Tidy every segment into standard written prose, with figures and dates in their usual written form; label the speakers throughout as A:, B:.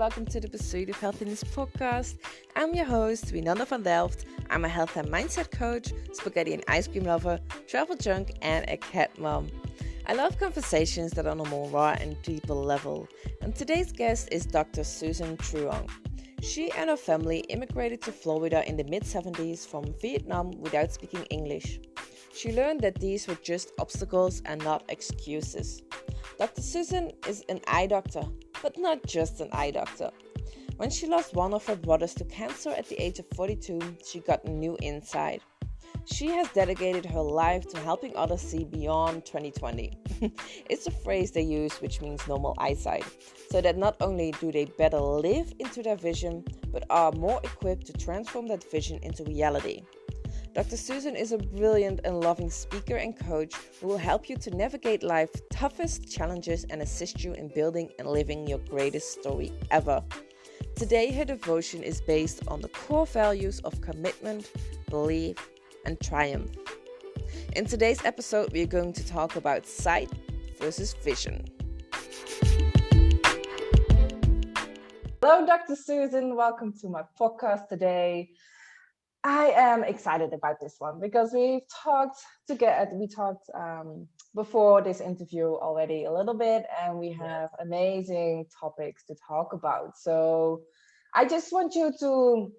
A: welcome to the Pursuit of Healthiness podcast. I'm your host, Wienanda van Delft. I'm a health and mindset coach, spaghetti and ice cream lover, travel junk, and a cat mom. I love conversations that are on a more raw and deeper level. And today's guest is Dr. Susan Truong. She and her family immigrated to Florida in the mid-70s from Vietnam without speaking English. She learned that these were just obstacles and not excuses. Dr. Susan is an eye doctor, but not just an eye doctor. When she lost one of her brothers to cancer at the age of 42, she got a new insight. She has dedicated her life to helping others see beyond 2020. It's a phrase they use which means normal eyesight, so that not only do they better live into their vision, but are more equipped to transform that vision into reality. Dr. Susan is a brilliant and loving speaker and coach who will help you to navigate life's toughest challenges and assist you in building and living your greatest story ever. Today, her devotion is based on the core values of commitment, belief, and triumph. In today's episode, we are going to talk about sight versus vision. Hello, Dr. Susan. Welcome to my podcast today. I am excited about this one because we talked before this interview already a little bit, and we have amazing topics to talk about. So I just want you to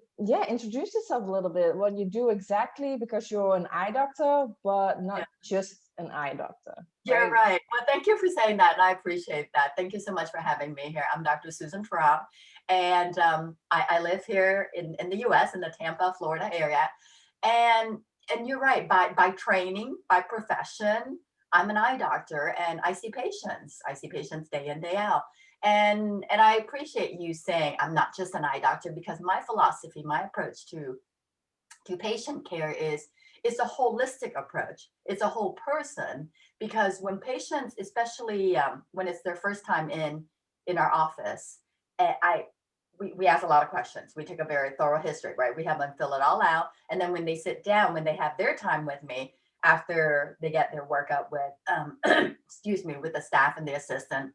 A: introduce yourself a little bit, what you do exactly, because you're an eye doctor, but not just an eye doctor.
B: You're right. Well, thank you for saying that, and I appreciate that. Thank you so much for having me here. I'm Dr. Susan Truong, and I live here in the U.S. in the Tampa, Florida area. And you're right. By training, by profession, I'm an eye doctor, and I see patients. I see patients day in, day out. And I appreciate you saying I'm not just an eye doctor, because my philosophy, my approach to patient care is it's a holistic approach. It's a whole person, because when patients, especially when it's their first time in our office, we ask a lot of questions. We take a very thorough history, right? We have them fill it all out. And then when they sit down, when they have their time with me, after they get their workup with, with the staff and the assistant,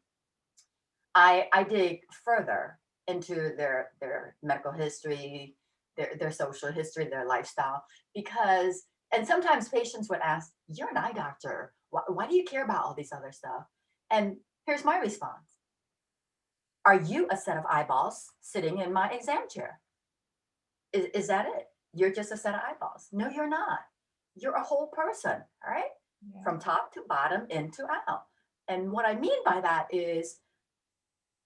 B: I dig further into their medical history, their social history, their lifestyle, because, and sometimes patients would ask, you're an eye doctor. Why do you care about all these other stuff? And here's my response. Are you a set of eyeballs sitting in my exam chair? Is that it? You're just a set of eyeballs. No, you're not. You're a whole person, all right? Yeah. From top to bottom, in to out. And what I mean by that is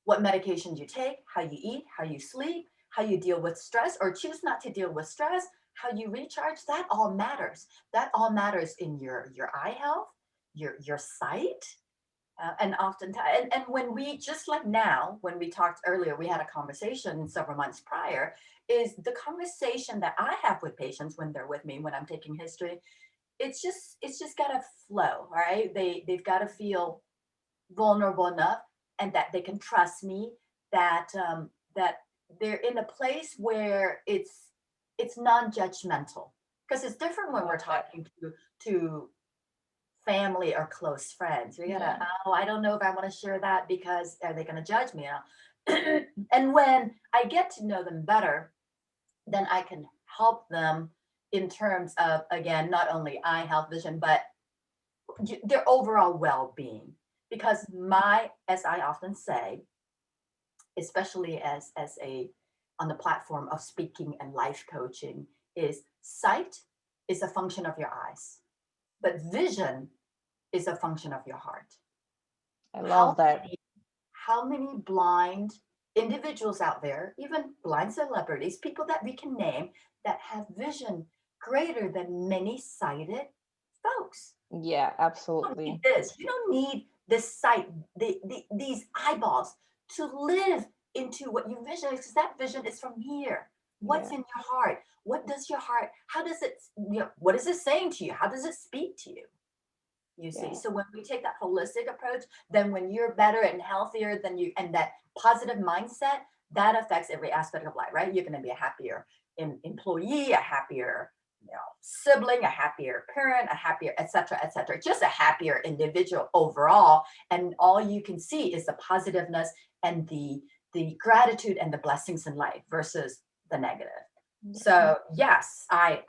B: what medications you take, how you eat, how you sleep, how you deal with stress or choose not to deal with stress, how you recharge, that all matters. That all matters in your eye health, your sight, and oftentimes, and when we, just like now, when we talked earlier, we had a conversation several months prior, is the conversation that I have with patients when they're with me, when I'm taking history, it's just gotta flow, right? They've got to feel vulnerable enough, and that they can trust me, that that they're in a place where it's non-judgmental, because it's different when we're talking to family or close friends. We gotta, I don't know if I want to share that, because are they going to judge me? And when I get to know them better, then I can help them in terms of, again, not only eye health, vision, but their overall well-being. Because as I often say, especially as on the platform of speaking and life coaching, is sight is a function of your eyes, but vision is a function of your heart.
A: I love that.
B: How many blind individuals out there, even blind celebrities, people that we can name, that have vision greater than many sighted folks?
A: Yeah, absolutely.
B: You don't need this sight, these eyeballs to live into what you visualize, because that vision is from here. What's in your heart? What does your heart, how does it, what is it saying to you? How does it speak to you? You see, so when we take that holistic approach, then when you're better and healthier than you, and that positive mindset, that affects every aspect of life, right? You're going to be a happier employee, a happier sibling, a happier parent, a happier, et cetera, just a happier individual overall. And all you can see is the positiveness and the the gratitude and the blessings in life versus the negative. So yes, I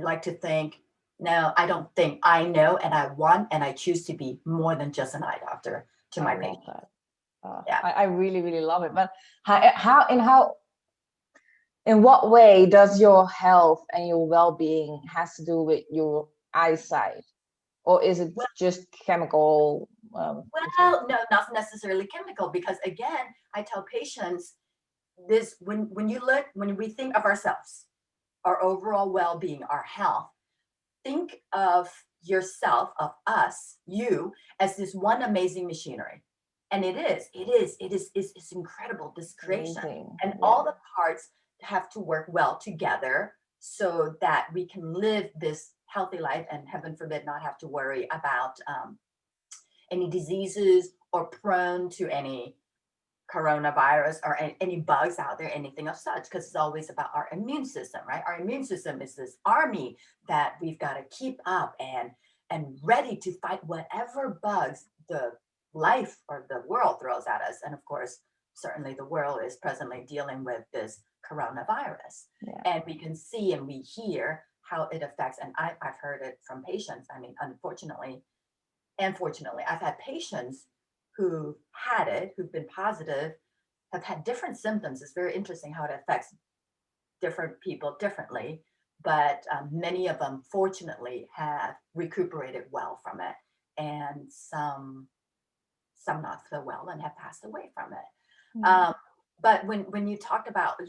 B: like to think, no, I don't think, I know, and I want, and I choose to be more than just an eye doctor to my patients. Yeah.
C: I really, really love it. But in what way does your health and your well-being has to do with your eyesight, or is it just chemical?
B: Well, no, not necessarily chemical, because again, I tell patients this: when we think of ourselves, our overall well-being, our health, think of yourself, of us, you, as this one amazing machinery. And it's incredible, this creation.
C: Amazing.
B: And all the parts have to work well together so that we can live this healthy life and, heaven forbid, not have to worry about any diseases or prone to any coronavirus or any bugs out there, anything of such, because it's always about our immune system, right? Our immune system is this army that we've got to keep up and ready to fight whatever bugs the life or the world throws at us. And of course, certainly the world is presently dealing with this coronavirus. And we can see and we hear how it affects, and I've heard it from patients. I mean, unfortunately and fortunately, I've had patients who had it, who've been positive, have had different symptoms. It's very interesting how it affects different people differently, but many of them, fortunately, have recuperated well from it, and some not so well and have passed away from it. But when you talk about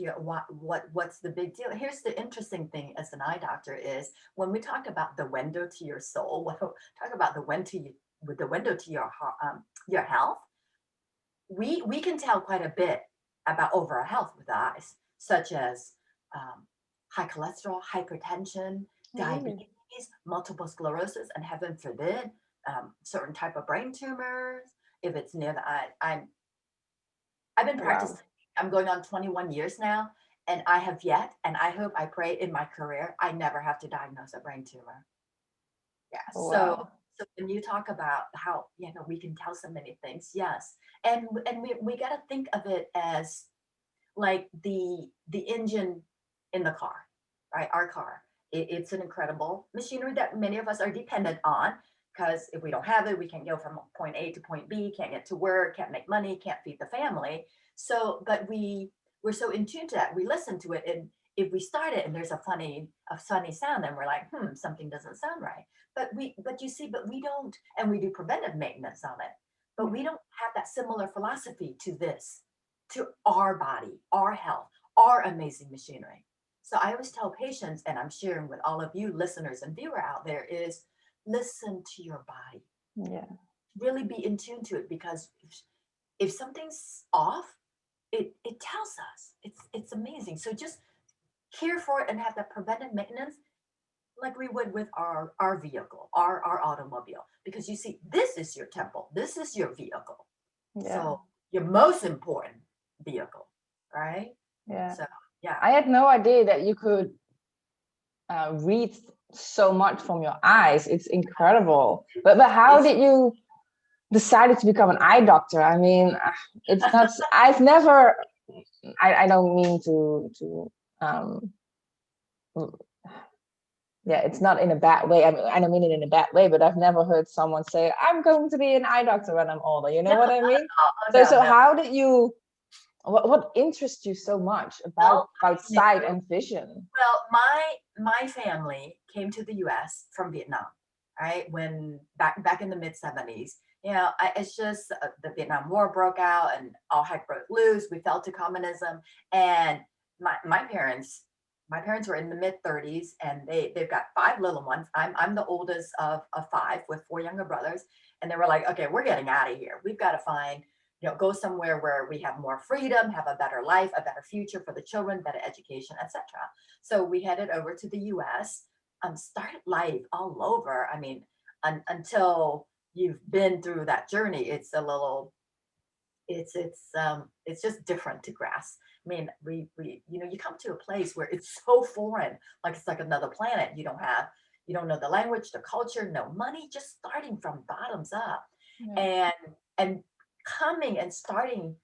B: what's the big deal, here's the interesting thing as an eye doctor is when we talk about the window to your soul, talk about the window to your health, we can tell quite a bit about overall health with the eyes, such as high cholesterol, hypertension, diabetes, multiple sclerosis, and heaven forbid, certain type of brain tumors. If it's near the eye, I've been practicing. I'm going on 21 years now, and I have yet, and I hope, I pray in my career, I never have to diagnose a brain tumor. Yeah. So when you talk about how, we can tell so many things, yes. And we got to think of it as like the engine in the car, right? Our car. It's an incredible machinery that many of us are dependent on, because if we don't have it, we can't go from point A to point B, can't get to work, can't make money, can't feed the family. So, but we're so in tune to that. We listen to it, and if we start it and there's a funny sound, then we're like, something doesn't sound right. But we don't, and we do preventive maintenance on it, but we don't have that similar philosophy to this, to our body, our health, our amazing machinery. So I always tell patients, and I'm sharing with all of you listeners and viewer out there, is listen to your body.
C: Yeah.
B: Really be in tune to it, because if something's off, it tells us. It's amazing. So just care for it and have that preventive maintenance like we would with our vehicle, our automobile. Because you see, this is your temple. This is your vehicle. So your most important vehicle, right?
C: Yeah.
B: So yeah.
C: I had no idea that you could read so much from your eyes. It's incredible. But how did you decided to become an eye doctor? I mean, it's not. I've never. I don't mean to. It's not in a bad way. I don't mean it in a bad way, but I've never heard someone say, "I'm going to be an eye doctor when I'm older." You know what I mean? So how did you? What interests you so much about sight and vision?
B: Well, my family came to the U.S. from Vietnam, right? When back in the mid-70s, it's just the Vietnam War broke out and all heck broke loose. We fell to communism, and my parents were in the mid-30s, and they've got 5 little ones. I'm the oldest of 5 with 4 younger brothers, and they were like, okay, we're getting out of here. We've got to find, go somewhere where we have more freedom, have a better life, a better future for the children, better education, etc. So we headed over to the U.S., started life all over. I mean, until you've been through that journey, it's a little, it's just different to grasp. I mean, we you come to a place where it's so foreign, like it's like another planet. You don't know the language, the culture, no money, just starting from bottoms up, and coming and starting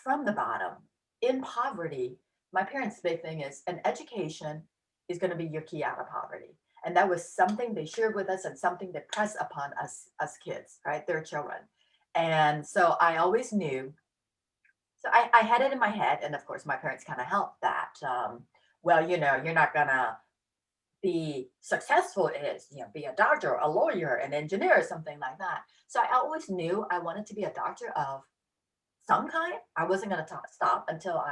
B: from the bottom in poverty. My parents' big thing is an education is going to be your key out of poverty. And that was something they shared with us and something they pressed upon us kids, right? Their children. And so I always knew. So I had it in my head. And of course, my parents kind of helped that. Well, you know, you're not going to be successful is, you know, be a doctor, a lawyer, an engineer, or something like that. So I always knew I wanted to be a doctor of some kind. I wasn't going to stop until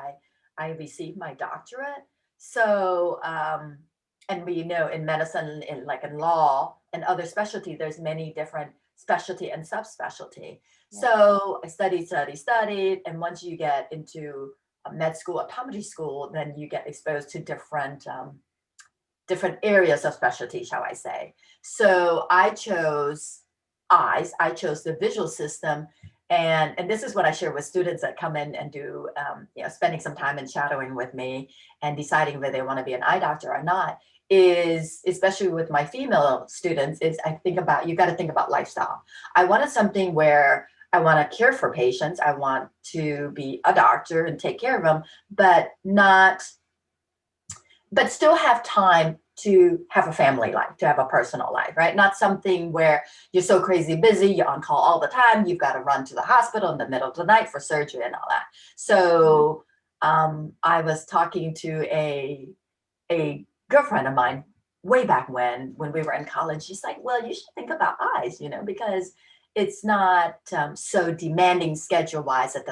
B: I received my doctorate. So, and we know in medicine, in like in law and other specialty, there's many different specialty and subspecialty. Yeah. So I studied. And once you get into a med school, optometry school, then you get exposed to different areas of specialty, shall I say. So I chose eyes. I chose the visual system. And this is what I share with students that come in and do, you know, spending some time and shadowing with me and deciding whether they want to be an eye doctor or not, is, especially with my female students, is I think about, you got to think about lifestyle. I wanted something where I want to care for patients. I want to be a doctor and take care of them, but still have time to have a family life, to have a personal life, right? Not something where you're so crazy busy, you're on call all the time, you've got to run to the hospital in the middle of the night for surgery and all that. So I was talking to a girlfriend of mine way back when we were in college. She's like, well, you should think about eyes, you know, because it's not so demanding schedule-wise. And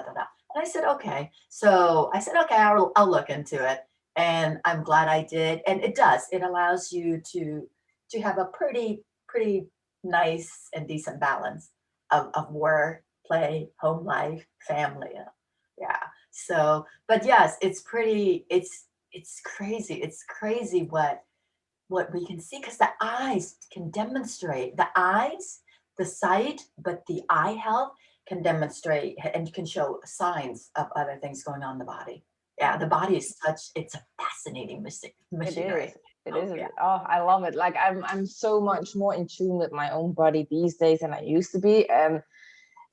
B: I said, okay. So I said, okay, I'll look into it. And I'm glad I did. And it does. It allows you to have a pretty nice and decent balance of work, play, home life, family. Yeah. So, but yes, it's crazy. It's crazy what we can see, because the eyes can demonstrate, the sight, but the eye health can demonstrate and can show signs of other things going on in the body. Yeah, the body is it's a fascinating machinery.
C: It is. Yeah. Oh, I love it. Like I'm so much more in tune with my own body these days than I used to be. And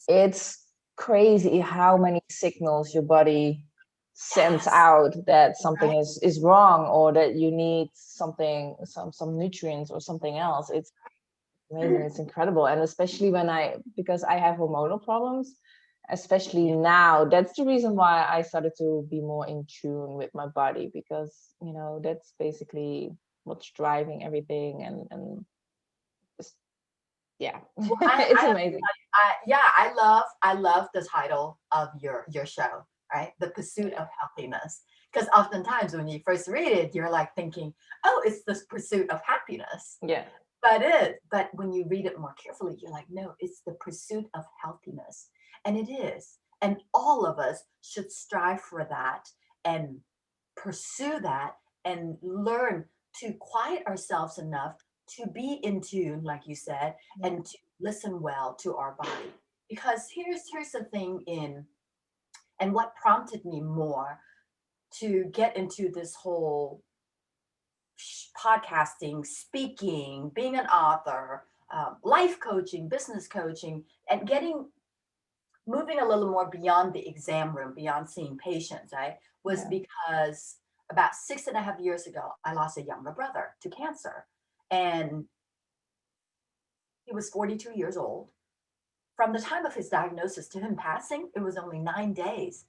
C: it's crazy how many signals your body sends out that something is wrong, or that you need something, some nutrients or something else. It's amazing. It's incredible. And especially because I have hormonal problems, especially now, that's the reason why I started to be more in tune with my body, because, you know, that's basically what's driving everything. And just, yeah, well, it's amazing.
B: I love the title of your show, right? The Pursuit of Healthiness. Because oftentimes when you first read it, you're like thinking, oh, it's the pursuit of happiness.
C: Yeah.
B: But when you read it more carefully, you're like, no, it's the pursuit of healthiness. And it is. And all of us should strive for that and pursue that and learn to quiet ourselves enough to be in tune, like you said, and to listen well to our body. Because here's the thing and what prompted me more to get into this whole podcasting, speaking, being an author, life coaching, business coaching, and moving a little more beyond the exam room, beyond seeing patients, right? Was because about 6.5 years ago, I lost a younger brother to cancer. And he was 42 years old. From the time of his diagnosis to him passing, it was only 9 days.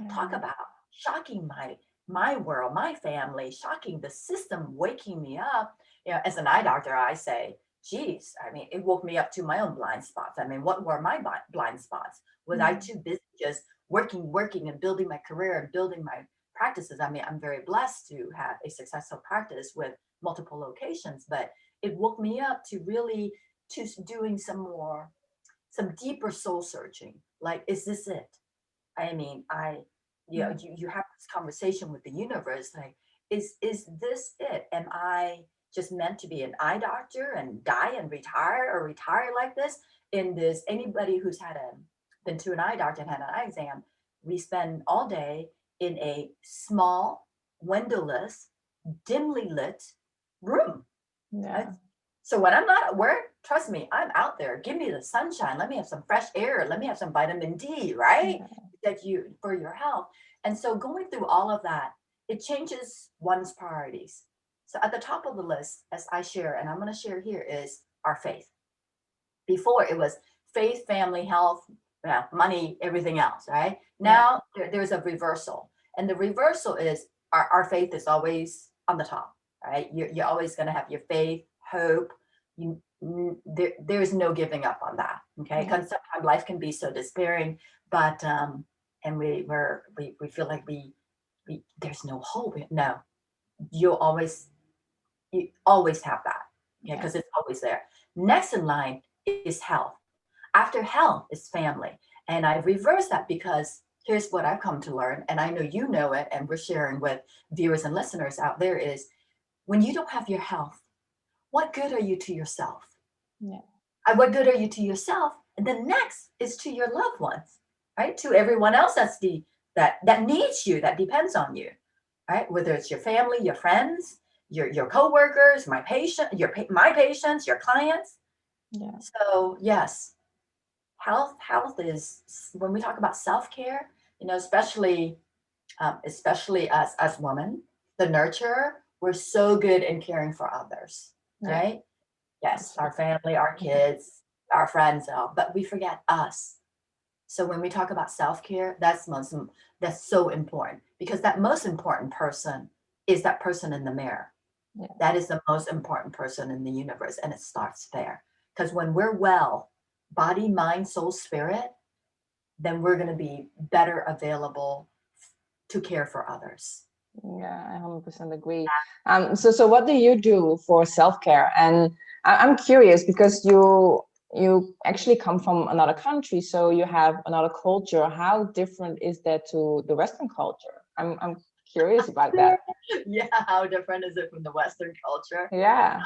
B: Talk about shocking my world, my family, shocking the system, waking me up. You know, as an eye doctor, I say, geez, I mean, it woke me up to my own blind spots. I mean, what were my blind spots? Was I too busy just working and building my career and building my practices? I mean, I'm very blessed to have a successful practice with multiple locations, but it woke me up to really to doing some deeper soul searching. Like, is this it? I mean, you know, you have this conversation with the universe, like, is this it? Am I just meant to be an eye doctor and die and retire like this? Anybody who's been to an eye doctor and had an eye exam, we spend all day in a small, windowless, dimly lit room.
C: Yeah.
B: So when I'm not at work, trust me, I'm out there. Give me the sunshine. Let me have some fresh air. Let me have some vitamin D, right?
C: Yeah.
B: That you for your health. And so going through all of that, it changes one's priorities. So at the top of the list, as I share, and I'm going to share here, is our faith. Before it was faith, family, health, money, everything else, right? Now there's a reversal. And the reversal is our faith is always on the top, right? You're always going to have your faith, hope. There's no giving up on that, okay? Because sometimes life can be so despairing, but and we feel like we there's no hope. No, you always have that, okay? Because it's always there. Next in line is health. After health is family. And I reverse that because here's what I've come to learn, and I know you know it, and we're sharing with viewers and listeners out there, is when you don't have your health, what good are you to yourself?
C: Yeah.
B: And what good are you to yourself? And then next is to your loved ones, right? To everyone else that needs you, that depends on you, right? Whether it's your family, your friends, your coworkers, my patients, your clients.
C: Yeah.
B: So yes, health is, when we talk about self-care, especially us as women, the nurturer, we're so good in caring for others, right? Yes, our family, our kids, our friends, but we forget us. So when we talk about self-care, that's so important, because that most important person is that person in the mirror.
C: Yeah.
B: That is the most important person in the universe, and it starts there. Because when we're well, body, mind, soul, spirit, then we're going to be better available to care for others.
C: Yeah, I 100% agree. So what do you do for self-care? And I'm curious because you actually come from another country, so you have another culture. How different is that to the Western culture? I'm curious about that.
B: Yeah, how different is it from the Western culture?
C: Yeah.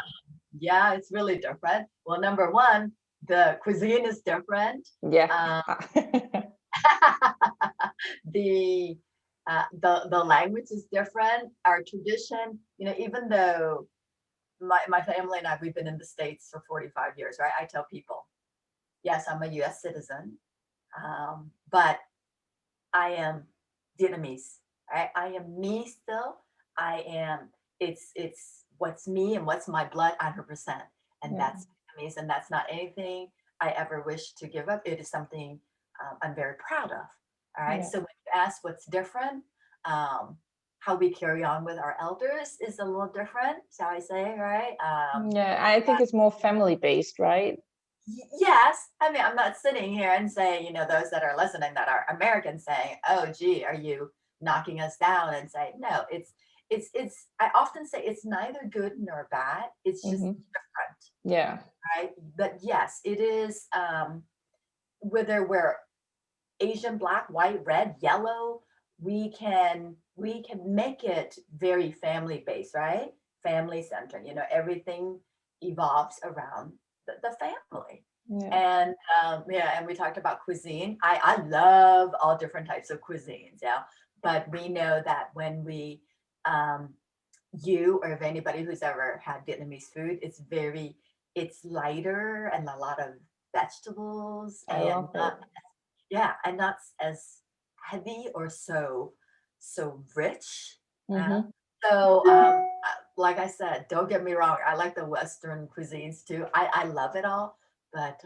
B: Yeah, it's really different. Well, number one, the cuisine is different.
C: Yeah.
B: The language is different. Our tradition, even though my family and I, we've been in the States for 45 years, right? I tell people, yes, I'm a US citizen, but I am Vietnamese, right? I am me still. It's what's me and what's my blood 100%. And that's Vietnamese, and that's not anything I ever wish to give up. It is something I'm very proud of. All right. So when you ask what's different, how we carry on with our elders is a little different, shall I say, right?
C: Yeah, I think it's more family based, right?
B: Yes. I mean, I'm not sitting here and saying, those that are listening that are Americans saying, oh, gee, are you knocking us down? And say, no, I often say it's neither good nor bad. It's just different.
C: Yeah.
B: Right. But yes, it is, whether we're Asian, black, white, red, yellow, we can make it very family based, right? Family centered, everything evolves around the family. And and we talked about cuisine. I love all different types of cuisines, but we know that when we you, or if anybody who's ever had Vietnamese food, it's lighter and a lot of vegetables,
C: I love it.
B: and not as heavy or so rich. Like I said, don't get me wrong, I like the Western cuisines too. I love it all, but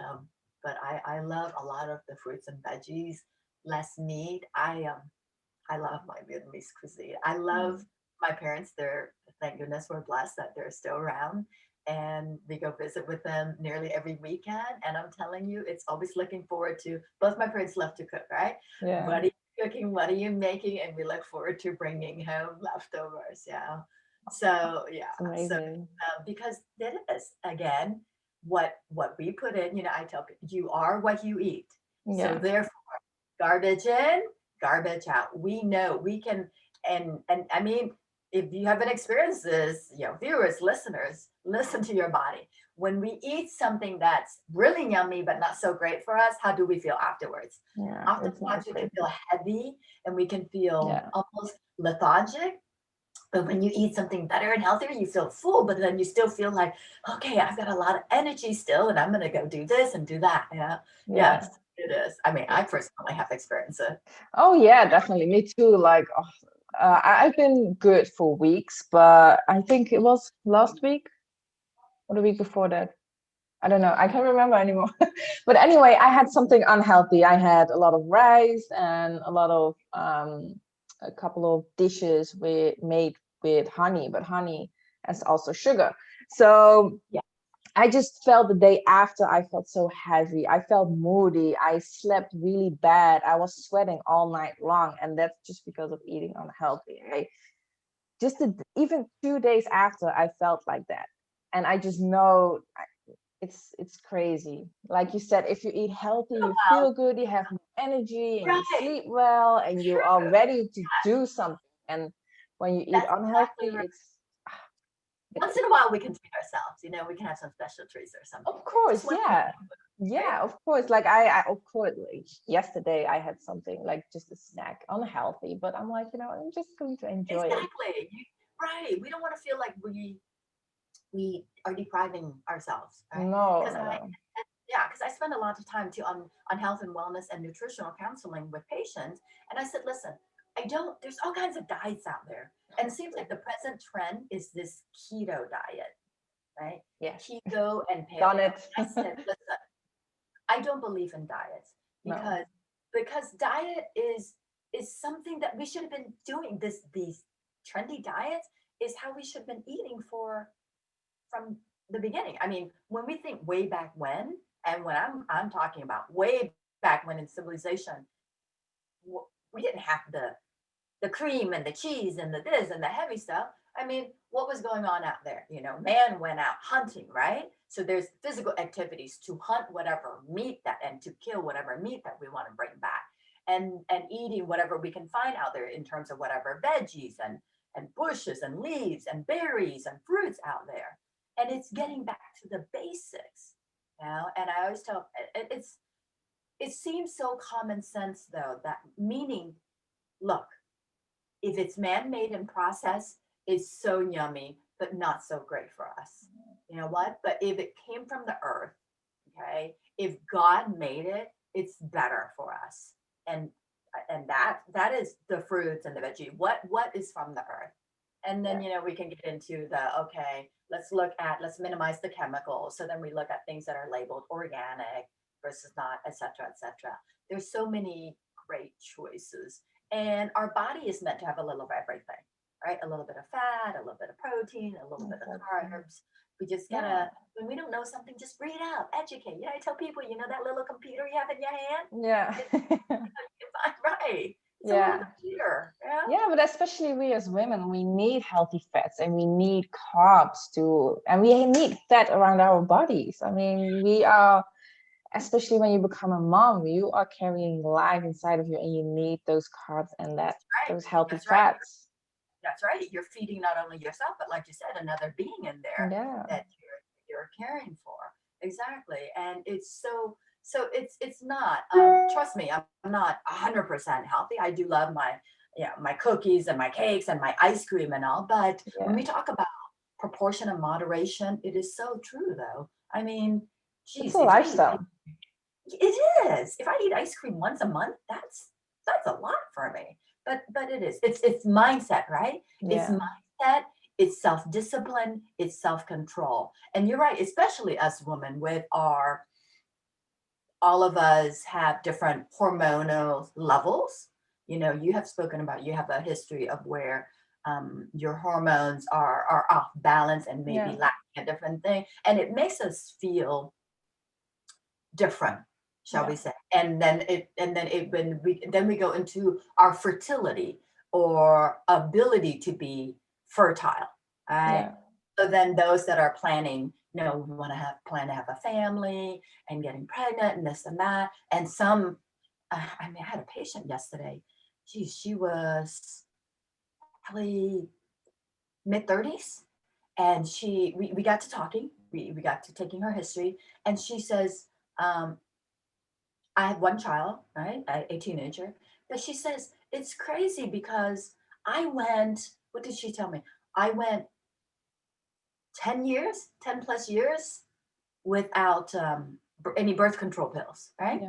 B: I love a lot of the fruits and veggies, less meat. I love my Vietnamese cuisine. I love my parents. Thank goodness we're blessed that they're still around, and we go visit with them nearly every weekend. And I'm telling you, it's always looking forward to, both my parents love to cook, right?
C: Yeah.
B: What are you cooking? What are you making? And we look forward to bringing home leftovers. Yeah. So yeah.
C: Amazing.
B: So because it is, again, what we put in, I tell people, you are what you eat.
C: Yeah.
B: So therefore, garbage in, garbage out. We know we can, and I mean, if you haven't experienced this, viewers, listeners, listen to your body. When we eat something that's really yummy but not so great for us, how do we feel afterwards? Afterwards, we can feel heavy, and we can feel almost lethargic. But when you eat something better and healthier, you feel full, but then you still feel like, okay, I've got a lot of energy still, and I'm going to go do this and do that. Yeah.
C: Yeah.
B: Yes, it is. I mean, I personally have experienced it.
C: Oh yeah, definitely. Me too. Like, I've been good for weeks, but I think it was last week or the week before that. I don't know. I can't remember anymore. But anyway, I had something unhealthy. I had a lot of rice and a couple of dishes made with honey, but honey has also sugar. So
B: Yeah.
C: I just felt the day after, I felt so heavy. I felt moody. I slept really bad. I was sweating all night long. And that's just because of eating unhealthy. Even 2 days after, I felt like that. And I just know it's crazy. Like you said, if you eat healthy, you
B: Wow.
C: feel good, you have more energy, and you
B: Right.
C: sleep well, and you are
B: True.
C: ready to do something. And when you eat
B: That's exactly
C: unhealthy,
B: right. Once
C: it's
B: in a while, we can treat ourselves. We can have some special treats or something.
C: of
B: Just
C: course,
B: one,
C: yeah.
B: right?
C: Yeah, of course. Like I of course, like yesterday I had something like just a snack, unhealthy, but I'm like, I'm just going to enjoy it.
B: Exactly. Right. We don't want to feel like we are depriving ourselves, right?
C: No,
B: Because
C: no.
B: I spend a lot of time too on health and wellness and nutritional counseling with patients, and I said, listen, I don't. There's all kinds of diets out there, and it seems like the present trend is this keto diet, right?
C: Yes.
B: Keto and
C: Done
B: paleo.
C: it.
B: I said, listen, I don't believe in diets
C: No.
B: because diet is something that we should have been doing. These trendy diets is how we should have been eating from the beginning. I mean, when we think way back when, and when I'm talking about way back when in civilization, we didn't have the cream and the cheese and the this and the heavy stuff. I mean, what was going on out there? Man went out hunting, right? So there's physical activities to hunt whatever meat that and to kill whatever meat that we want to bring back. And eating whatever we can find out there in terms of whatever veggies and bushes and leaves and berries and fruits out there. And it's getting back to the basics, And I always tell it seems so common sense though, that meaning, look, if it's man-made and processed, it's so yummy, but not so great for us. You know what? But if it came from the earth, okay, if God made it, it's better for us. And that is the fruits and the veggie. What is from the earth? And then we can get into the okay, let's minimize the chemicals. So then we look at things that are labeled organic versus not, etc., etc. There's so many great choices. And our body is meant to have a little of everything, right? A little bit of fat, a little bit of protein, a little bit of carbs. We just gotta, when we don't know something, just read out, educate. I tell people, that little computer you have in your hand?
C: Yeah.
B: Right. It's a little
C: Yeah.
B: computer. Yeah.
C: Yeah, but especially we as women, we need healthy fats and we need carbs and we need fat around our bodies. I mean, especially when you become a mom, you are carrying life inside of you and you need those carbs and those healthy
B: That's right.
C: fats.
B: That's right. You're feeding not only yourself, but like you said, another being in there
C: Yeah.
B: that you're caring for. Exactly. And it's not, trust me, I'm not 100% healthy. I do love my cookies and my cakes and my ice cream and all. But when we talk about proportion and moderation, it is so true though. I mean,
C: It's
B: geez,
C: a lifestyle.
B: it is. If I eat ice cream once a month, that's a lot for me. But it is. It's mindset, right? It's
C: Yeah.
B: mindset, it's self-discipline, it's self-control. And you're right, especially us women with all of us have different hormonal levels. You have spoken about, you have a history of where your hormones are off balance and maybe lacking a different thing. And it makes us feel different, shall we say. When we go into our fertility or ability to be fertile, right?
C: Yeah.
B: So then those that are planning, we want to plan to have a family and getting pregnant and this and that. And some, I had a patient yesterday. She was probably mid-30s, and we got to talking. We got to taking her history, and she says, I have one child, right? A teenager. But she says, it's crazy because I went what did she tell me? I went 10 plus years without any birth control pills, right?
C: Yeah.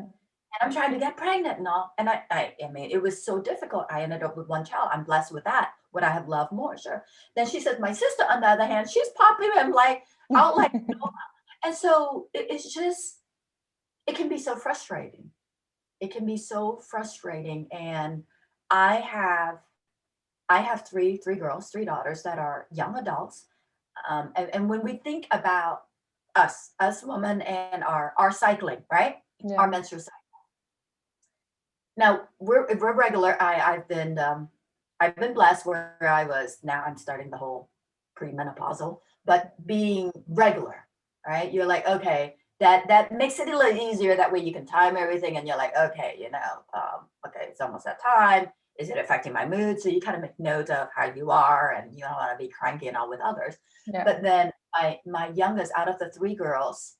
B: And I'm trying to get pregnant and all. And I mean, it was so difficult. I ended up with one child. I'm blessed with that. Would I have loved more? Sure. Then she says, my sister, on the other hand, she's popping them like out like, and so it's just, it can be so frustrating. It can be so frustrating. And I have, I have three girls, three daughters that are young adults. And when we think about us women and our cycling, right?
C: Yeah.
B: Our menstrual cycle. Now we're regular. I've been blessed where I was. Now I'm starting the whole premenopausal, but being regular, right? You're like, okay, that makes it a little easier. That way you can time everything, and you're like, okay, okay, it's almost that time. Is it affecting my mood? So you kind of make note of how you are, and you don't want to be cranky and all with others.
C: Yeah.
B: But then my youngest, out of the three girls,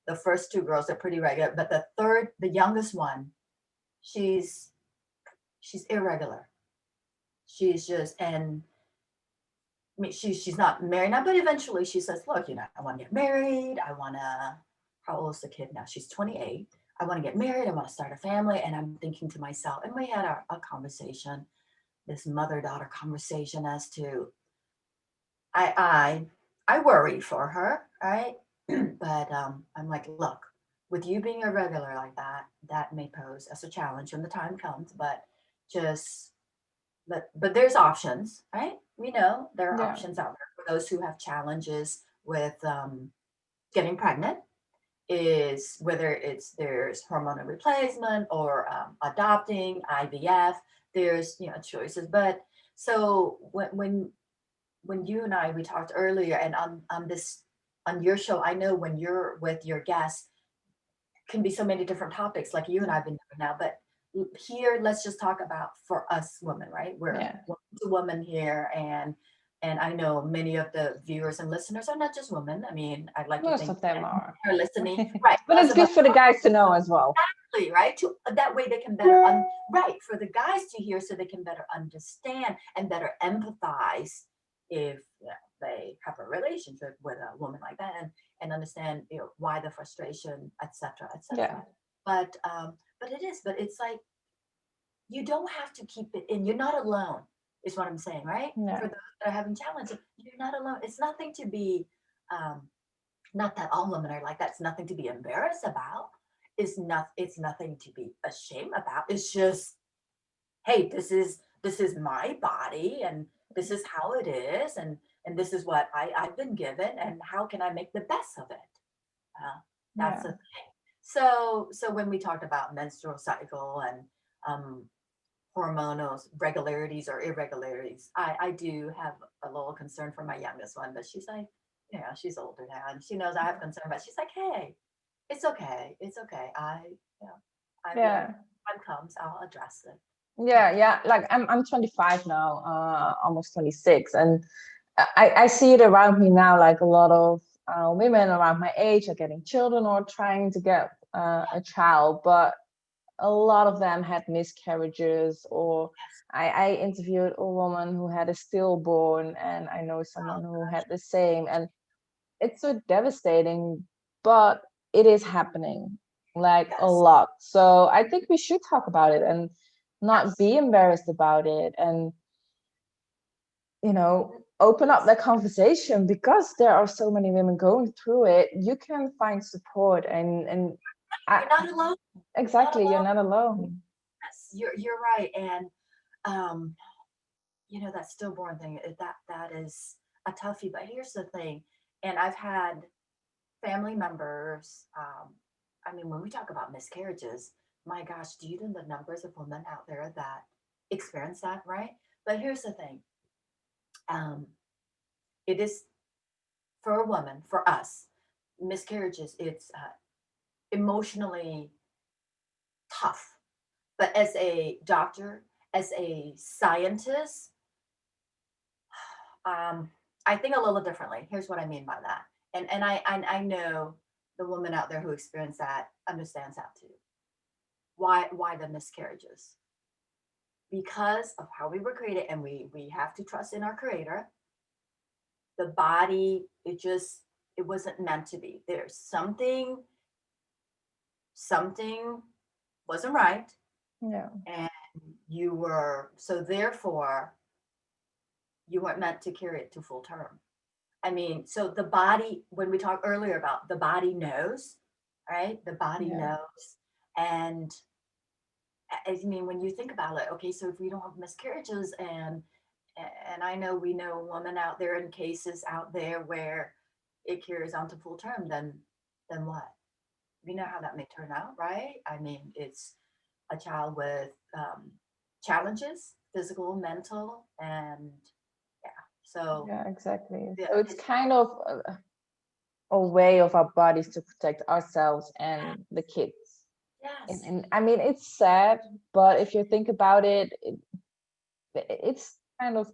B: the first two girls are pretty regular, but the youngest one, she's irregular. She's just, and I mean, she's not married now, but eventually she says, look, I want to get married. I want to, how old is the kid now? She's 28. I want to get married. I want to start a family. And I'm thinking to myself, and we had a conversation, this mother-daughter conversation as to, I worry for her, right? But I'm like, look, with you being irregular like that, that may pose as a challenge when the time comes, but just, but there's options, right? We know there are options out there for those who have challenges with getting pregnant, is whether there's hormonal replacement or adopting, IVF, there's, choices. But so when you and we talked earlier, and on your show, I know when you're with your guests, can be so many different topics like you and I've been doing now, but here let's just talk about for us women, right? We're a woman here, and I know many of the viewers and listeners are not just women. I mean, I'd like
C: Most
B: to think
C: of them are
B: listening, right?
C: But it's good for the guys to know as well.
B: Exactly, right? That way they can better right, for the guys to hear, so they can better understand and better empathize if they have a relationship with a woman like that, and understand why the frustration, etc., etc.
C: Yeah.
B: But it's like, you don't have to keep it in. You're not alone, is what I'm saying, right?
C: Yeah.
B: For those that are having challenges, you're not alone. It's nothing to be not that all women are like that. It's nothing to be embarrassed about. It's nothing to be ashamed about. It's just, hey, this is my body, and this is how it is, and this is what I've been given, and how can I make the best of it? That's the thing. So when we talked about menstrual cycle and hormonal regularities or irregularities, I do have a little concern for my youngest one, but she's like, she's older now, and she knows I have concern, but she's like, hey, it's okay. It's okay. When time comes, I'll address it.
C: Yeah. Like I'm 25 now, almost 26, and I see it around me now. Like a lot of women around my age are getting children or trying to get a child, but a lot of them had miscarriages, or I interviewed a woman who had a stillborn, and I know someone who had the same, and it's so devastating, but it is happening like a lot. So I think we should talk about it and not be embarrassed about it, and open up the conversation, because there are so many women going through it. You can find support, and
B: you're not alone.
C: Exactly, you're not alone.
B: Yes, you're right. And that stillborn thing, that is a toughie. But here's the thing, and I've had family members, I mean, when we talk about miscarriages, my gosh, do you know the numbers of women out there that experience that, right? But here's the thing, it is, for a woman, for us, miscarriages, it's emotionally tough. But as a doctor, as a scientist, I think a little differently. Here's what I mean by that. And I know the woman out there who experienced that understands that too. Why the miscarriages? because of how we were created, and we have to trust in our creator, the body, it wasn't meant to be. There's something wasn't right.
C: Yeah.
B: And so therefore you weren't meant to carry it to full term. I mean, so the body, when we talked earlier about the body knows, right? The body knows. And I mean, when you think about it, okay, so if we don't have miscarriages, and I know we know women out there in cases out there where it carries on to full term, then what? We know how that may turn out, right? I mean, it's a child with challenges, physical, mental, and yeah. So
C: Yeah, exactly.
B: yeah,
C: So it's kind of a way of our bodies to protect ourselves and the kids.
B: yes,
C: And I mean, it's sad, but if you think about it, it's kind of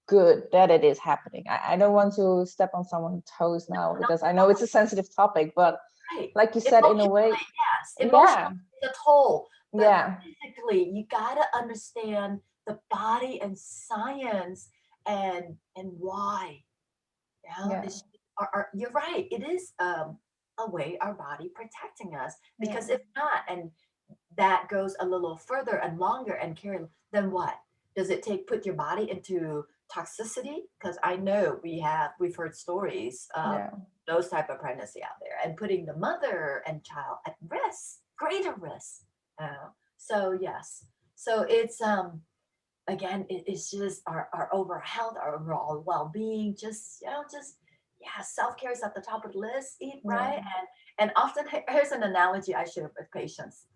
C: good that it is happening. I don't want to step on someone's toes now,
B: no,
C: because I know it's a sensitive topic, but
B: right.
C: like you said, in a way,
B: Yes,
C: yeah,
B: emotionally, it's a toll, but
C: yeah,
B: physically, you gotta understand the body and science, and why. Yeah,
C: yeah,
B: you're right. It is a way our body protecting us,
C: yeah,
B: because if not, and that goes a little further and longer and carry, then what? Does it put your body into toxicity? Because I know we've heard stories of
C: yeah,
B: those type of pregnancy out there, and putting the mother and child at risk, greater risk. So yes, so it's again, it's just our overall health, our overall well-being, just yeah, self-care is at the top of the list. Eat
C: yeah,
B: right, and often, here's an analogy I share with patients.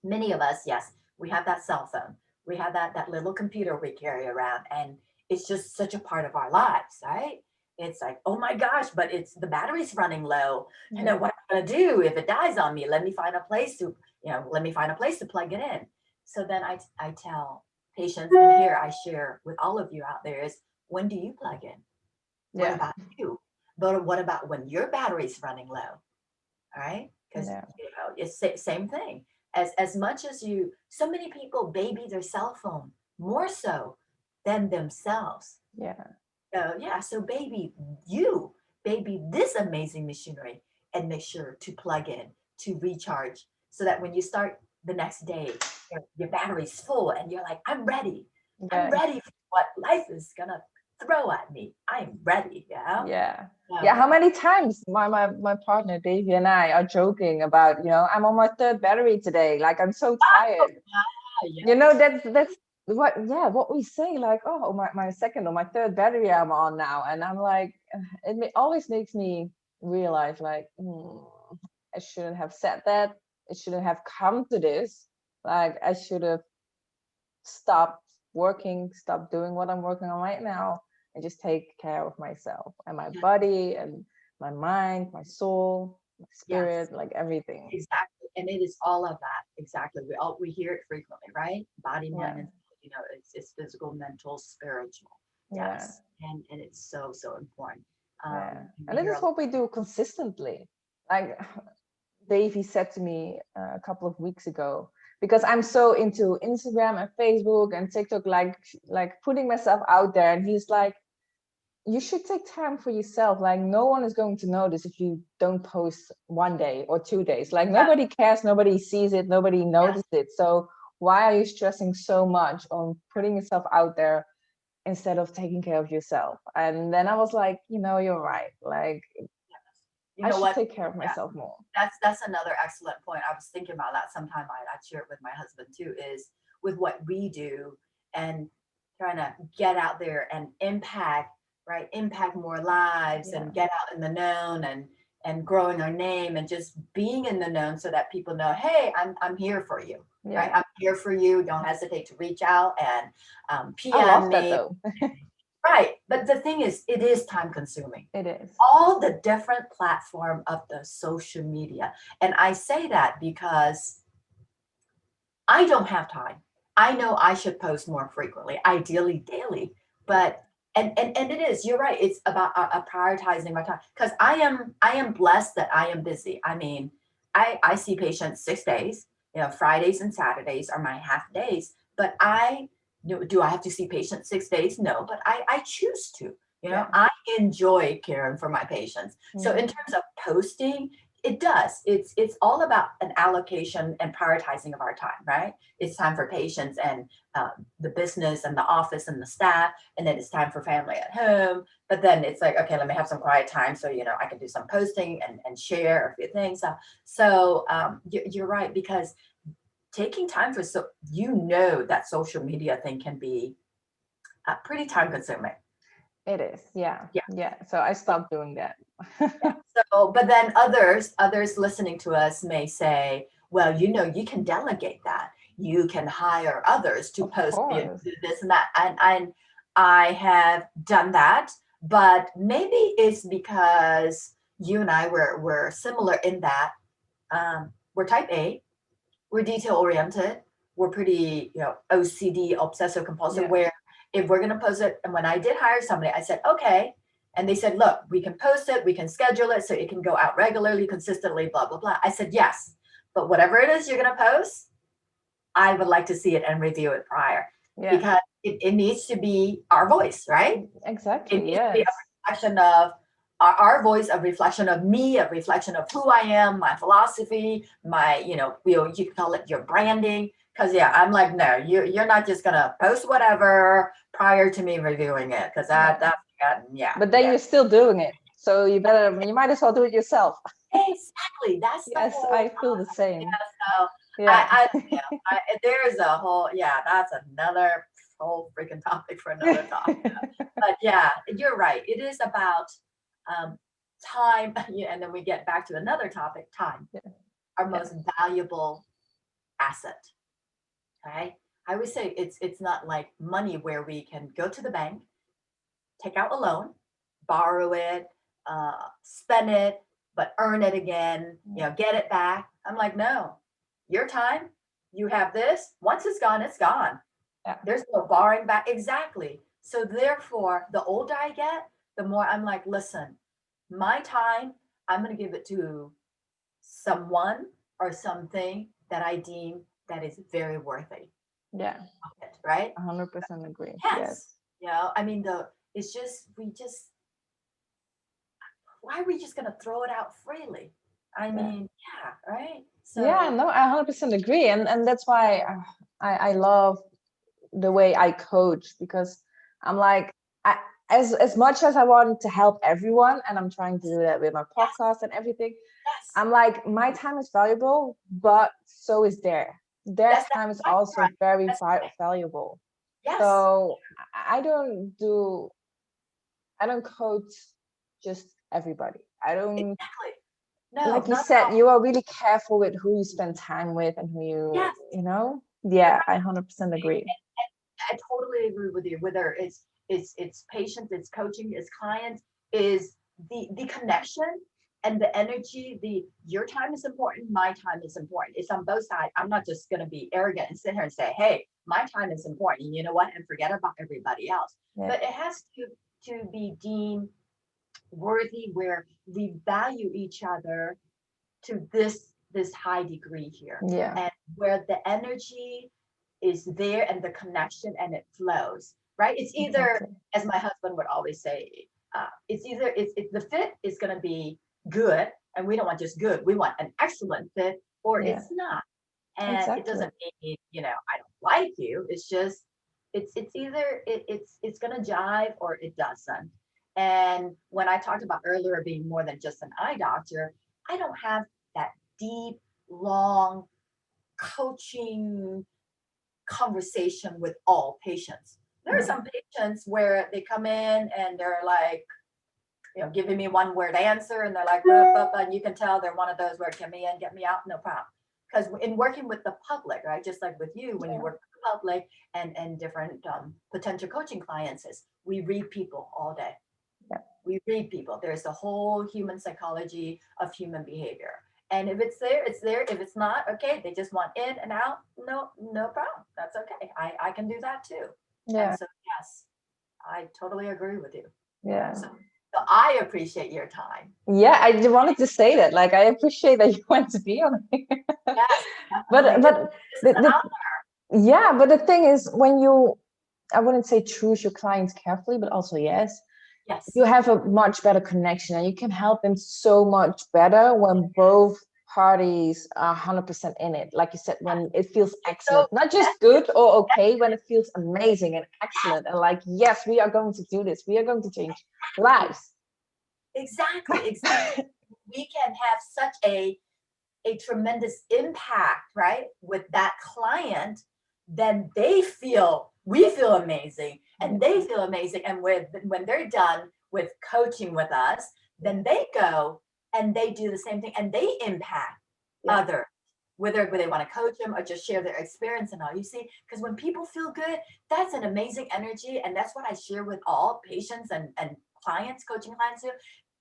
B: Many of us, yes, we have that cell phone, we have that little computer we carry around, and it's just such a part of our lives, right? It's like, oh my gosh, but it's the battery's running low.
C: yeah,
B: What am I gonna do if it dies on me? Let me find a place to, plug it in. So then I tell patients, and here I share with all of you out there, is, when do you plug in? What
C: yeah,
B: about you? But what about when your battery's running low? All right, because
C: yeah,
B: it's same thing. As much as so many people baby their cell phone more so than themselves.
C: yeah,
B: Yeah, so baby this amazing machinery, and make sure to plug in, to recharge, so that when you start the next day, your battery's full, and you're like, I'm ready. I'm
C: yeah,
B: ready for what life is gonna throw at me. I'm ready. Yeah.
C: yeah.
B: So
C: Yeah, how
B: yeah.
C: many times my partner Davey and I are joking about, I'm on my third battery today. Like, I'm so tired.
B: Yes.
C: That's what we say, like, oh, my second or my third battery I'm on now. And I'm like, always makes me realize, like, I shouldn't have said that. It shouldn't have come to this. Like, I should have stopped working, stopped doing what I'm working on right now, and just take care of myself and my body and my mind, my soul, my
B: Yes.
C: spirit, like everything.
B: Exactly. And it is all of that. Exactly. We hear it frequently, right? Body, mind,
C: Yeah,
B: and it's physical, mental, spiritual.
C: yeah,
B: Yes. And it's so important.
C: yeah.
B: And
C: And
B: we
C: this
B: hear
C: is what we do consistently. Like, Davey said to me a couple of weeks ago, because I'm so into Instagram and Facebook and TikTok, like putting myself out there. And he's like, you should take time for yourself. Like, no one is going to notice if you don't post 1 day or 2 days. Like,
B: yeah,
C: nobody cares, nobody sees it, nobody
B: yes,
C: notices it. So why are you stressing so much on putting yourself out there instead of taking care of yourself? And then I was like, you're right. Like,
B: yes. You
C: I
B: know
C: should
B: what?
C: take care of
B: Yeah,
C: myself more.
B: that's another excellent point. I was thinking about that sometime. I'd share it with my husband too, is with what we do, and trying to get out there and impact, right? Impact more lives,
C: Yeah,
B: and get out in the known, and growing our name, and just being in the known, so that people know, hey, I'm here for you, right?
C: yeah.
B: I'm here for you. Don't hesitate to reach out and
C: I
B: PM
C: love that
B: me.
C: though.
B: Right. But the thing is, it is time consuming,
C: It is.
B: all the different platform of the social media. And I say that because I don't have time. I know I should post more frequently, ideally daily, but and it is, you're right. It's about prioritizing my time, because I am blessed that I am busy. I mean, I see patients 6 days, Fridays and Saturdays are my half days, but do I have to see patients 6 days? No, but I choose to.
C: Yeah.
B: I enjoy caring for my patients. So in terms of posting, it does. It's all about an allocation and prioritizing of our time, right? It's time for patients and the business and the office and the staff, and then it's time for family at home. But then it's like, okay, let me have some quiet time so I can do some posting and share a few things. So you're right, because taking time for that social media thing can be pretty time consuming.
C: It is. Yeah.
B: Yeah.
C: Yeah. So I stopped doing that.
B: Yeah. So, but then others listening to us may say, well, you can delegate that. You can hire others to
C: Of
B: post
C: course.
B: do this and that. And I have done that, but maybe it's because you and I were similar in that we're type A, we're detail oriented, we're pretty, OCD, obsessive compulsive,
C: Yeah.
B: where if we're going to post it, and when I did hire somebody, I said, okay. And they said, look, we can post it, we can schedule it so it can go out regularly, consistently, blah, blah, blah. I said, yes, but whatever it is you're going to post, I would like to see it and review it prior.
C: Yeah.
B: Because it needs to be our voice, right?
C: Exactly.
B: It needs
C: Yes.
B: to be a reflection of our voice, a reflection of me, a reflection of who I am, my philosophy, my, you can call it your branding. Because I'm like, no, you're not just gonna post whatever prior to me reviewing it, because that's
C: But then you're still doing it, so you might as well do it yourself.
B: Exactly. That's
C: yes, I feel the same.
B: So there's a whole that's another whole freaking topic for another topic. But you're right. It is about time, and then we get back to another topic: time, our most valuable asset. Okay, I would say it's not like money where we can go to the bank, take out a loan, borrow it, spend it, but earn it again, get it back. I'm like, no, your time, you have this. Once it's gone, it's gone.
C: Yeah.
B: There's no borrowing back. Exactly. So therefore, the older I get, the more I'm like, listen, my time, I'm going to give it to someone or something that I deem that is very worthy.
C: Yeah.
B: Right?
C: 100% agree.
B: Yes. I mean, why are we just going to throw it out freely? I mean, right? So,
C: no, I 100% agree. And that's why I love the way I coach, because I'm like, as much as I want to help everyone, and I'm trying to do that with my podcast and everything, I'm like, my time is valuable, but so is their time is also very valuable.
B: Yes.
C: So I don't coach just everybody. I don't.
B: Exactly. No,
C: like you said, you are really careful with who you spend time with and who you, I 100% agree.
B: I totally agree with you. Whether it's patients, it's coaching, it's clients, is the connection and the energy. Your time is important, my time is important. It's on both sides. I'm not just going to be arrogant and sit here and say, hey, my time is important, and you know what, and forget about everybody else. But it has to be deemed worthy, where we value each other to this high degree here, and where the energy is there and the connection and it flows, right? It's either, as my husband would always say, it's either the fit is going to be good, and we don't want just good, we want an excellent fit, or it's not. And it doesn't mean I don't like you. It's just it's either it's going to jive or it doesn't. And when I talked about earlier being more than just an eye doctor, I don't have that deep, long coaching conversation with all patients. There are some patients where they come in and they're like, giving me one word answer, and they're like, and you can tell they're one of those where get me in, get me out, no problem. Because in working with the public, right, just like with you, when you work with the public and different potential coaching clients, is we read people all day. We read people. There's the whole human psychology of human behavior. And if it's there, it's there. If it's not, okay, they just want in and out. No problem. That's okay. I can do that too.
C: Yeah.
B: And so, yes, I totally agree with you.
C: Yeah.
B: So I appreciate your time.
C: Yeah, I wanted to say that. Like, I appreciate that you went to be on here.
B: Yes.
C: but
B: it's an honor.
C: Yeah, but the thing is, when you, I wouldn't say choose your clients carefully, but also yes,
B: Yes.
C: you have a much better connection and you can help them so much better when both parties are 100% in it. Like you said, when it feels
B: So
C: excellent, not just good or okay, when it feels amazing and excellent and like, yes, we are going to do this. We are going to change lives.
B: exactly. We can have such a tremendous impact, right, with that client, then we feel amazing, and they feel amazing. And when they're done with coaching with us, then they go and they do the same thing and they impact others, whether they want to coach them or just share their experience and all. You see, because when people feel good, that's an amazing energy. And that's what I share with all patients and clients, coaching clients too.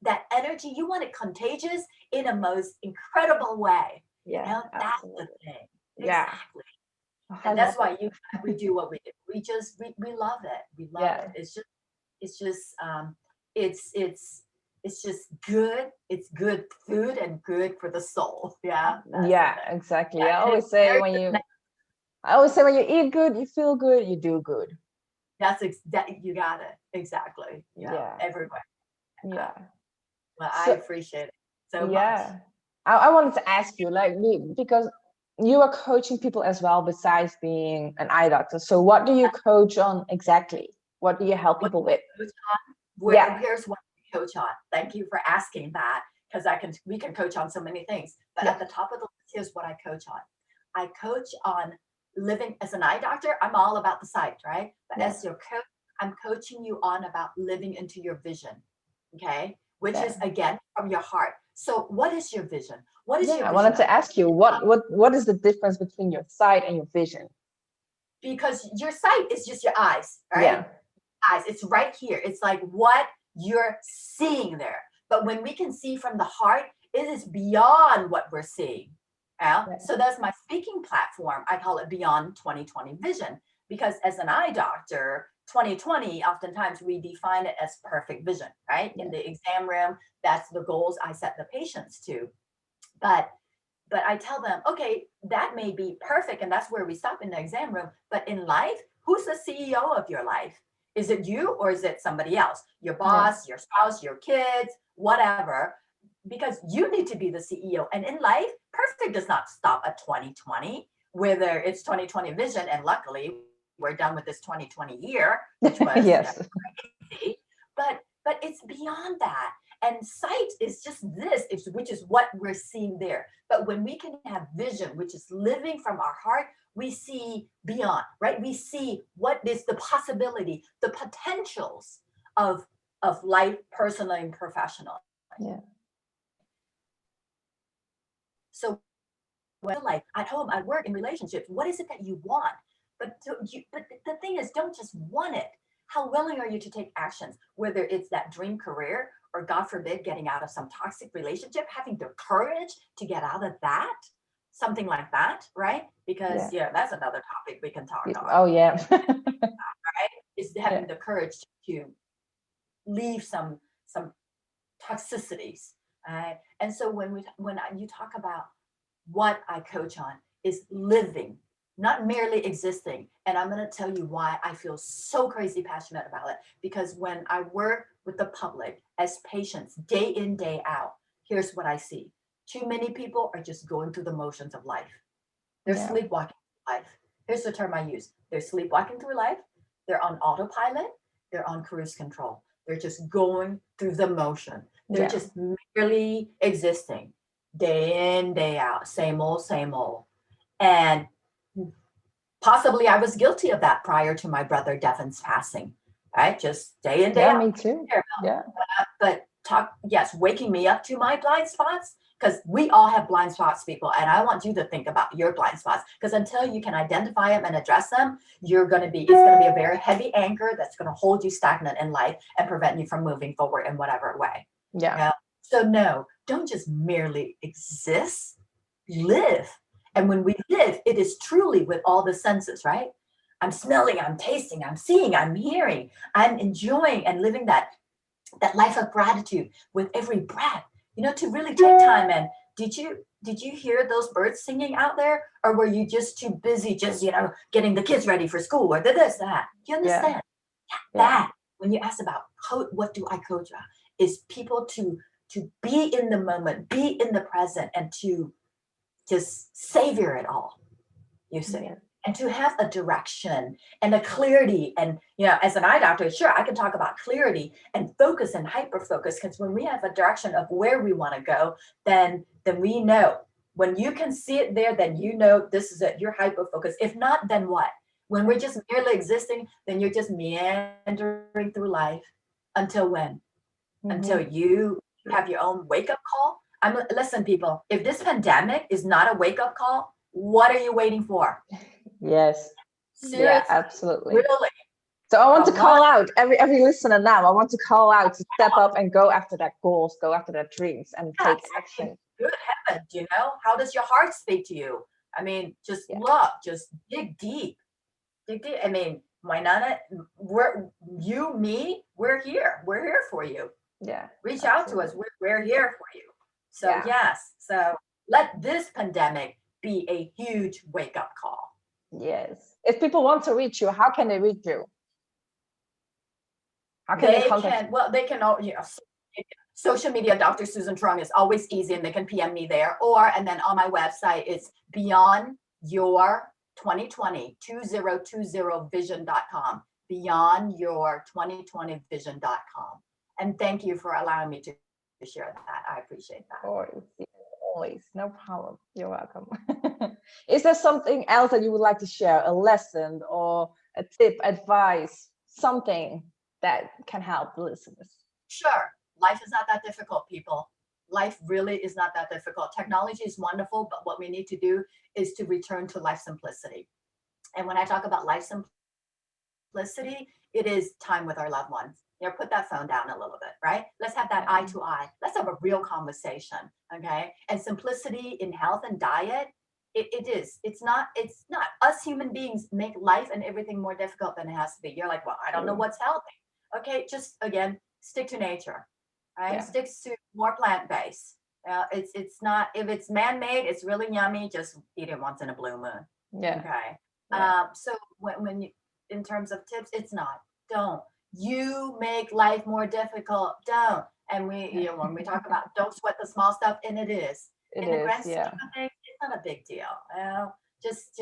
B: That energy, you want it contagious in a most incredible way.
C: Yeah,
B: You know, that's the
C: absolutely.
B: thing.
C: Yeah.
B: Exactly.
C: I
B: And
C: love
B: that's why
C: it.
B: we do what we do. We love it. We love
C: Yeah.
B: it. It's just it's it's it's just good. It's good food and good for the soul. Yeah. That's the
C: Yeah,
B: thing.
C: exactly.
B: Yeah.
C: I
B: And
C: always
B: it's
C: say
B: very
C: when
B: good.
C: you eat good, you feel good, you do good.
B: That you got it. Exactly. Yeah.
C: Yeah.
B: Everywhere.
C: Yeah.
B: Well, I
C: So
B: appreciate it so much.
C: yeah, I wanted to ask you, like, because you are coaching people as well, besides being an eye doctor. So what do you coach on exactly? What do you help
B: What
C: people with?
B: coach on?
C: Yeah.
B: Here's what we coach on. Thank you for asking that, because we can coach on so many things. But
C: Yeah.
B: at the top of the list, here's what I coach on. I coach on living as an eye doctor. I'm all about the sight, right? But
C: Yeah.
B: as your coach, I'm coaching you on about living into your vision. Okay. Which is
C: Yeah.
B: again from your heart. So what is your vision? What is
C: Yeah.
B: your
C: I
B: vision
C: wanted
B: of?
C: to ask you, what is the difference between your sight and your vision?
B: Because your sight is just your eyes, right?
C: Yeah.
B: Eyes. It's right here. It's like what you're seeing there. But when we can see from the heart, it is beyond what we're seeing. Yeah?
C: Yeah.
B: So that's my speaking platform. I call it Beyond 2020 Vision, because as an eye doctor, 2020, oftentimes we define it as perfect vision, right?
C: Yeah.
B: In the exam room, that's the goals I set the patients to. But I tell them, okay, that may be perfect, and that's where we stop in the exam room. But in life, who's the CEO of your life? Is it you or is it somebody else? Your
C: Yeah.
B: boss, your spouse, your kids, whatever. Because you need to be the CEO. And in life, perfect does not stop at 2020, whether it's 2020 vision. And luckily, we're done with this 2020 year, which was
C: Yes.
B: crazy. But it's beyond that. And sight is just this, which is what we're seeing there. But when we can have vision, which is living from our heart, we see beyond, right? We see what is the possibility, the potentials of life, personally and professionally.
C: Yeah.
B: So like at home, at work, in relationships, what is it that you want? But the thing is, don't just want it. How willing are you to take actions, whether it's that dream career or, God forbid, getting out of some toxic relationship, having the courage to get out of that, something like that, right? Because,
C: Yeah.
B: yeah, that's another topic we can talk on,
C: Oh yeah.
B: right? Is
C: Yeah.
B: having the courage to leave some toxicities, right? And so when you talk about what I coach on is living, not merely existing. And I'm going to tell you why I feel so crazy passionate about it. Because when I work with the public as patients day in, day out, here's what I see. Too many people are just going through the motions of life. They're
C: Yeah.
B: sleepwalking through life. Here's the term I use. They're sleepwalking through life. They're on autopilot. They're on cruise control. They're just going through the motion. They're
C: Yeah.
B: just merely existing day in, day out, same old, same old. And possibly I was guilty of that prior to my brother Devin's passing, right? Just day in, day
C: Yeah,
B: out.
C: me too. Yeah.
B: But yes, waking me up to my blind spots, because we all have blind spots, people. And I want you to think about your blind spots, because until you can identify them and address them, it's going to be a very heavy anchor that's going to hold you stagnant in life and prevent you from moving forward in whatever way.
C: Yeah.
B: You know? So no, don't just merely exist, live. And when we live, it is truly with all the senses, right? I'm smelling, I'm tasting, I'm seeing, I'm hearing, I'm enjoying and living that life of gratitude with every breath. To really take time. And did you did you hear those birds singing out there? Or were you just too busy just, getting the kids ready for school or this, that? You
C: Yeah.
B: understand?
C: Yeah.
B: That, when you ask about what do I coach about, is people to be in the moment, be in the present, and to just savor it all, you see.
C: Yeah.
B: And to have a direction and a clarity. And, as an eye doctor, sure, I can talk about clarity and focus and hyper focus, because when we have a direction of where we want to go, then we know. When you can see it there, then this is it. You're hyper focused. If not, then what? When we're just merely existing, then you're just meandering through life until when? Until you have your own wake up call. Listen, people, if this pandemic is not a wake up call, what are you waiting for?
C: Yes.
B: Seriously,
C: Yeah, absolutely.
B: really.
C: So I want to call out every listener now. I want to call out to step up and go after that goals, go after that dreams, and take action.
B: Good heavens, how does your heart speak to you? I mean, just look, just dig deep. I mean, why not? We're here. We're here for you.
C: Yeah.
B: Reach out to us. We're here for you. So yes. So let this pandemic be a huge wake up call.
C: Yes. If people want to reach you, how can they reach you? How can they contact you?
B: Well, they can all, social media, Dr. Susan Truong is always easy, and they can PM me there. And then on my website, it's Beyond Your 2020vision.com. Beyond Your 2020vision.com. And thank you for allowing me to share that. I appreciate that.
C: Always. No problem. You're welcome. Is there something else that you would like to share? A lesson or a tip, advice, something that can help the listeners?
B: Sure. Life is not that difficult, people. Life really is not that difficult. Technology is wonderful, but what we need to do is to return to life simplicity. And when I talk about life simplicity, it is time with our loved ones. Put that phone down a little bit, right? Let's have that eye to eye. Let's have a real conversation, okay? And simplicity in health and diet, it's not us human beings make life and everything more difficult than it has to be. You're like, well, I don't know what's healthy. Okay, just again, stick to nature, right?
C: Yeah.
B: Stick to more plant-based. It's not, if it's man-made, it's really yummy, just eat it once in a blue moon.
C: Yeah.
B: Okay.
C: Yeah.
B: So when you, in terms of tips, it's not, don't. You make life more difficult. Don't. And when we talk about don't sweat the small stuff, and it is. In the grand scheme of things, it's not a big deal. Just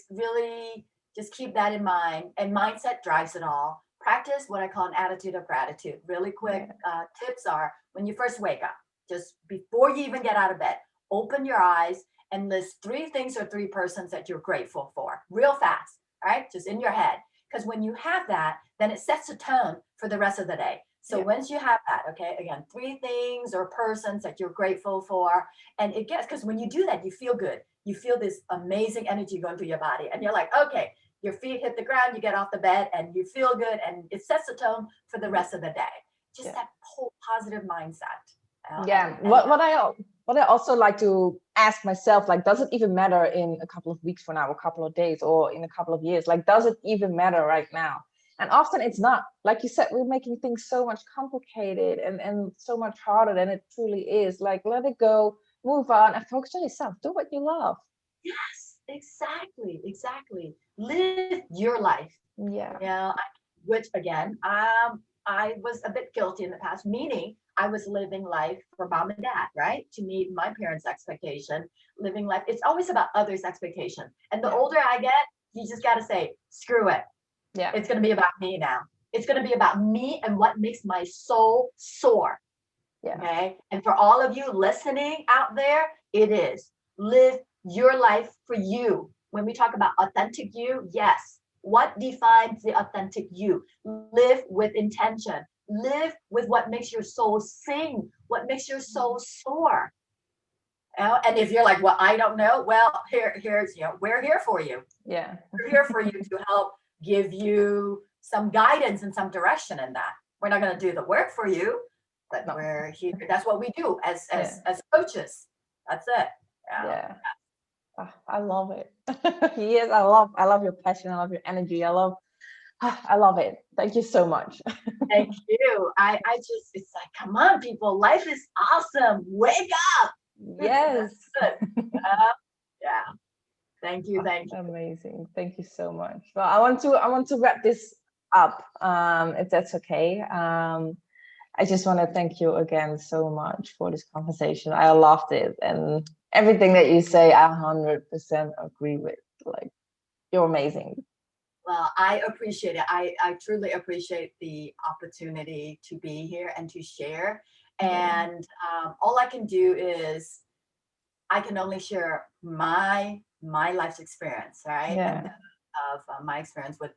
B: really just keep that in mind. And mindset drives it all. Practice what I call an attitude of gratitude. Really quick tips are, when you first wake up, just before you even get out of bed, open your eyes and list 3 things or 3 persons that you're grateful for, real fast, right? Just in your head. Because when you have that, then it sets a tone for the rest of the day. So once you have that, okay, again, 3 things or persons that you're grateful for, and it gets, because when you do that, you feel good. You feel this amazing energy going through your body, and you're like, okay, your feet hit the ground, you get off the bed, and you feel good, and it sets a tone for the rest of the day. Just that whole positive mindset.
C: What I also like to ask myself, like, does it even matter in a couple of weeks from now, a couple of days, or in a couple of years? Like, does it even matter right now? And often it's not. Like you said, we're making things so much complicated and so much harder than it truly is. Like, let it go, move on, and focus on yourself. Do what you love.
B: Yes, exactly. Live your life.
C: Yeah.
B: Which again, I was a bit guilty in the past, meaning I was living life for mom and dad, right? To meet my parents' expectation, living life. It's always about others' expectation. And the older I get, you just got to say, screw it.
C: Yeah.
B: It's going to be about me now. It's going to be about me and what makes my soul soar.
C: Yeah.
B: Okay. And for all of you listening out there, it is live your life for you. When we talk about authentic you, yes. What defines the authentic you? Live with intention. Live with what makes your soul sing, what makes your soul soar. And if you're like, well, I don't know, well, here's, we're here for you.
C: Yeah.
B: We're here for you to help give you some guidance and some direction in that. We're not going to do the work for you, but we're here. That's what we do as coaches. That's it.
C: Yeah. I love it. Yes, I love your passion. I love your energy. I love it. Thank you so much.
B: Thank you. It's like, come on, people. Life is awesome. Wake up.
C: Yes.
B: Yeah. Thank you.
C: Amazing. Thank you so much. Well, I want to wrap this up, if that's okay. I just want to thank you again so much for this conversation. I loved it, and everything that you say, I 100% agree with. Like, you're amazing.
B: Well, I appreciate it. I truly appreciate the opportunity to be here and to share. And all I can do is I can only share my life's experience, right?
C: Yeah.
B: And of my experience with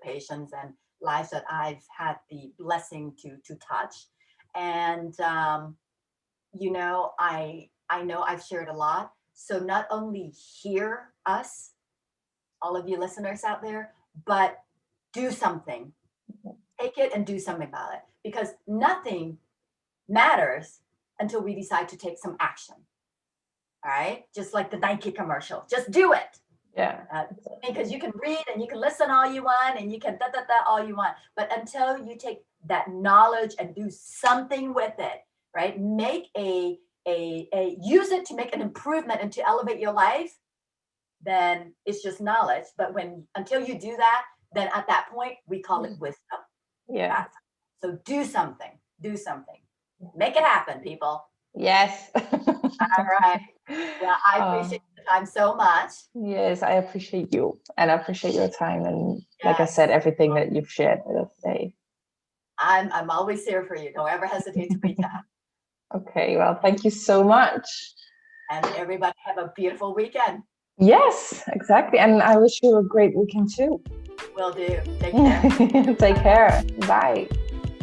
B: patients and lives that I've had the blessing to touch. And you know, I know I've shared a lot. So not only hear us, all of you listeners out there, but do something. Take it and do something about it, because nothing matters until we decide to take some action. All right, just like the Nike commercial, just do it.
C: Yeah.
B: Because you can read and you can listen all you want and you can all you want, but until you take that knowledge and do something with it, right? Make a use it to make an improvement and to elevate your life, then it's just knowledge. But until you do that, then at that point we call it wisdom.
C: Yeah.
B: So do something. Make it happen, people.
C: Yes.
B: All right. Well, I appreciate the time so much.
C: Yes, I appreciate you, and I appreciate your time, and like I said, everything that you've shared with us today.
B: I'm always here for you. Don't ever hesitate to reach out.
C: Okay, well, thank you so much.
B: And everybody have a beautiful weekend.
C: Yes, exactly. And I wish you a great weekend too.
B: Will do. Take care.
C: Take care. Bye.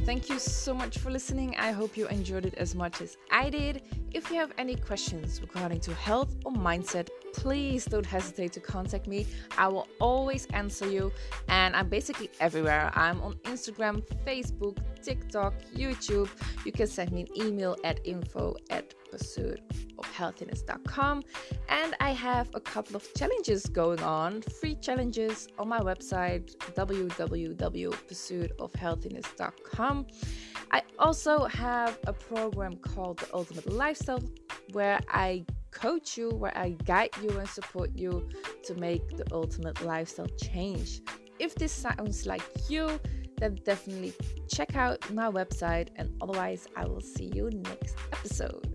A: Thank you so much for listening. I hope you enjoyed it as much as I did. If you have any questions regarding to health or mindset, please don't hesitate to contact me. I will always answer you, and I'm basically everywhere. I'm on Instagram, Facebook, TikTok, YouTube. You can send me an email at info@pursuitofhealthiness.com. And I have a couple of challenges going on, free challenges on my website, www.pursuitofhealthiness.com. I also have a program called The Ultimate Lifestyle, where I coach you, where I guide you and support you to make the ultimate lifestyle change. If this sounds like you, then definitely check out my website, and otherwise I will see you next episode.